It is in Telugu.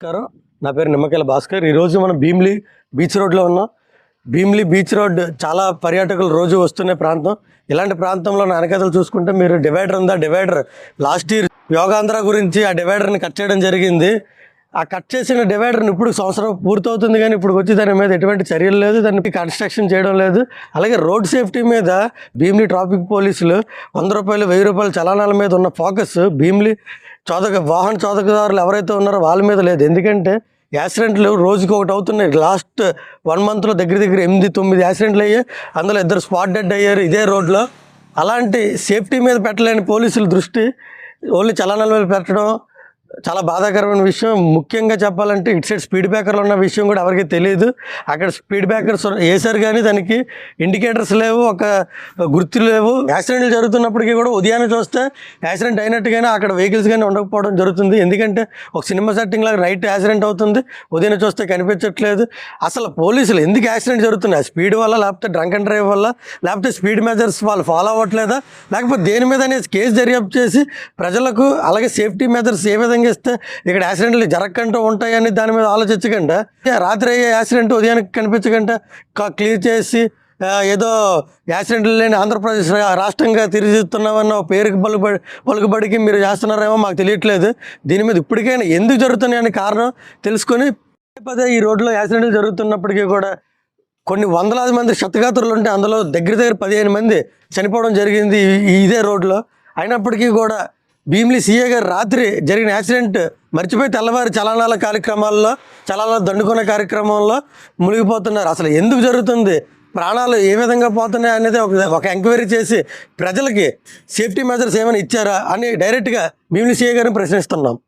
నమస్కారం. నా పేరు నిమ్మకాయల భాస్కర్. ఈరోజు మనం భీమిలి బీచ్ రోడ్లో ఉన్నాం. భీమిలి బీచ్ రోడ్ చాలా పర్యాటకులు రోజు వస్తున్న ప్రాంతం. ఇలాంటి ప్రాంతంలో నా వెనకాతలు చూసుకుంటే మీరు డివైడర్ ఉందా, డివైడర్ లాస్ట్ ఇయర్ యోగాంధ్ర గురించి ఆ డివైడర్ని కట్ చేయడం జరిగింది. ఆ కట్ చేసిన డివైడర్ని ఇప్పుడు సంవత్సరం పూర్తవుతుంది, కానీ ఇప్పుడు వచ్చి దాని మీద ఎటువంటి చర్యలు లేదు, దాన్ని కన్స్ట్రక్షన్ చేయడం లేదు. అలాగే రోడ్ సేఫ్టీ మీద భీమిలి ట్రాఫిక్ పోలీసులు 100 రూపాయలు 1000 రూపాయల చలానాల మీద ఉన్న ఫోకస్ భీమిలి వాహన చోదకదారులు ఎవరైతే ఉన్నారో వాళ్ళ మీద లేదు. ఎందుకంటే యాక్సిడెంట్లు రోజుకి ఒకటి అవుతున్నాయి. లాస్ట్ 1 మంత్లో దగ్గర 8-9 యాక్సిడెంట్లు అయ్యాయి. అందులో 2 స్పాట్ డెడ్ అయ్యారు ఇదే రోడ్లో. అలాంటి సేఫ్టీ మీద పెట్టలేని పోలీసుల దృష్టి ఓన్లీ చలానాల మీద పెట్టడం చాలా బాధాకరమైన విషయం. ముఖ్యంగా చెప్పాలంటే ఇటు సైడ్ స్పీడ్ బ్రేకర్లు ఉన్న విషయం కూడా ఎవరికి తెలియదు. అక్కడ స్పీడ్ బ్రేకర్స్ వేశారు కానీ దానికి ఇండికేటర్స్ లేవు, ఒక గుర్తు లేవు. యాక్సిడెంట్లు జరుగుతున్నప్పటికీ కూడా ఉదయాన్నే చూస్తే యాక్సిడెంట్ అయినట్టుగానే అక్కడ వెహికల్స్ కానీ ఉండకపోవడం జరుగుతుంది. ఎందుకంటే ఒక సినిమా సెట్టింగ్ లాగా నైట్ యాక్సిడెంట్ అవుతుంది, ఉదయాన్నే చూస్తే కనిపించట్లేదు. అసలు పోలీసులు ఎందుకు యాక్సిడెంట్ జరుగుతున్నాయి? స్పీడ్ వల్ల, లేకపోతే డ్రంక్ అండ్ డ్రైవ్ వల్ల, లేకపోతే స్పీడ్ మెజర్స్ వాళ్ళు ఫాలో అవ్వట్లేదా, లేకపోతే దేని మీద అనేది కేసు దర్యాప్తు చేసి ప్రజలకు అలాగే సేఫ్టీ మెజర్స్ ఏ విధంగా ఇస్తే ఇక్కడ యాక్సిడెంట్లు జరగకుండా ఉంటాయని దాని మీద ఆలోచించకుండా రాత్రి అయ్యే యాక్సిడెంట్ ఉదయానికి కనిపించకుండా క్లియర్ చేసి ఏదో యాక్సిడెంట్లు లేని ఆంధ్రప్రదేశ్ రాష్ట్రంగా తిరిగిస్తున్నామన్న పేరుకి పలుకుబడికి మీరు చేస్తున్నారేమో మాకు తెలియట్లేదు. దీని మీద ఇప్పటికైనా ఎందుకు జరుగుతున్నాయని కారణం తెలుసుకొని పదే ఈ రోడ్లో యాక్సిడెంట్లు జరుగుతున్నప్పటికీ కూడా కొన్ని వందలాది మంది క్షతగాత్రులు ఉంటే అందులో దగ్గర 15 మంది చనిపోవడం జరిగింది ఇదే రోడ్లో. అయినప్పటికీ కూడా భీమిలి సీఏ గారు రాత్రి జరిగిన యాక్సిడెంట్ మర్చిపోయి తెల్లవారి చలానాల దండుకునే కార్యక్రమంలో మునిగిపోతున్నారు. అసలు ఎందుకు జరుగుతుంది, ప్రాణాలు ఏ విధంగా పోతున్నాయి అనేది ఒక ఎంక్వైరీ చేసి ప్రజలకి సేఫ్టీ మెజర్స్ ఏమైనా ఇచ్చారా అని డైరెక్ట్గా భీమిలి సీఏ గారిని ప్రశ్నిస్తున్నాం.